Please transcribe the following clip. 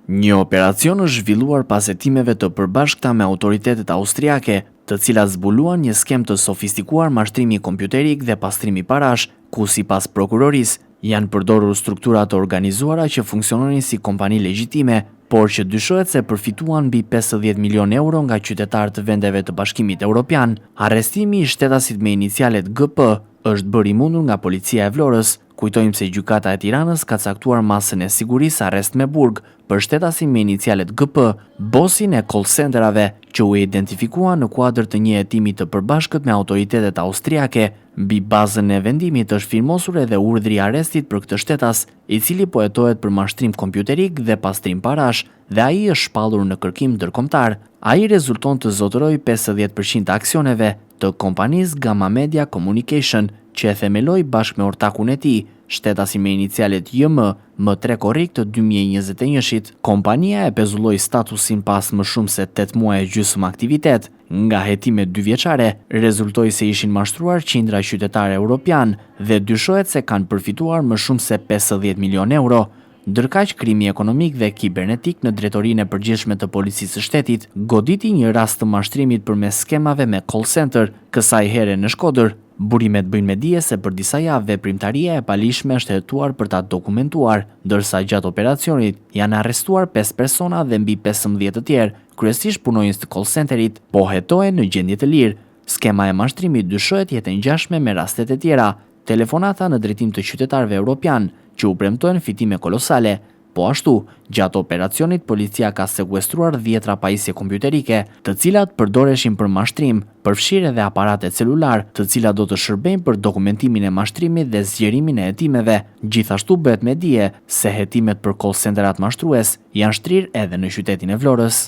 Një operacion është zhvilluar pas hetimeve të përbashkëta me autoritetet austriake, të cilat zbuluan një skem të sofistikuar mashtrimi kompjuterik dhe pastrimi parash, ku sipas prokurorisë janë përdorur struktura të organizuara që funksiononin si kompani legjitime, por që dyshohet se përfituan mbi 50 milion euro nga qytetarët të vendeve të Bashkimit Evropian. Arrestimi i shtetasit me inicialet GP është bërë i mundur nga policia e Vlorës. Kujtojmë se gjykata e Tiranës ka caktuar masën e sigurisë arrest me burg për shtetasin me inicialet GP, bosin e call centerave, që u identifikua në kuadër të një hetimi të përbashkët me autoritetet austriake. Mbi bazën e vendimit është firmosur edhe urdhri i arrestit për këtë shtetas, i cili po hetohet për mashtrim kompjuterik dhe pastrim parash, dhe ai është shpallur në kërkim ndërkombëtar. Ai rezulton të zotëroj 50% të aksioneve të kompanisë Gamma Media Communication, që e themeloi bashkë me ortakun e tij, shtetasi me inicialet JM, më 3 korrik të 2021-shit. Kompania e pezulloi statusin pas më shumë se 8 muaj e gjysmë aktivitet. Nga hetime 2 vjeçare, rezultoi se ishin mashtruar qindra qytetarë europian dhe dyshohet se kanë përfituar më shumë se 50 milion euro. Ndërkaq, krimi ekonomik dhe kibernetik në drejtorinë e përgjithshme të policisë së shtetit goditi një rast të mashtrimit përmes skemave me call center, kësaj here në Shkodër. Burimet bëjnë me dije se për disa javë veprimtaria e palishme është hetuar për ta dokumentuar, ndërsa gjatë operacionit janë arrestuar 5 persona dhe mbi 15 të tjerë, kryesisht punonjës të call centerit, po hetohen në gjendje të lirë. Skema e mashtrimit dyshohet jetë e ngjashme me rastet e tjera, telefonata në drejtim të qytetarëve europian, që u premtojnë fitime kolosale. Po ashtu, gjatë operacionit policia ka sekuestruar 10 pajisje kompjuterike, të cilat përdoreshin për mashtrim, përfshirë edhe aparate celular, të cilat do të shërbejnë për dokumentimin e mashtrimit dhe zgjerimin e hetimeve. Gjithashtu bëhet me dije se hetimet për call centerat mashtrues janë shtrirë edhe në qytetin e Vlorës.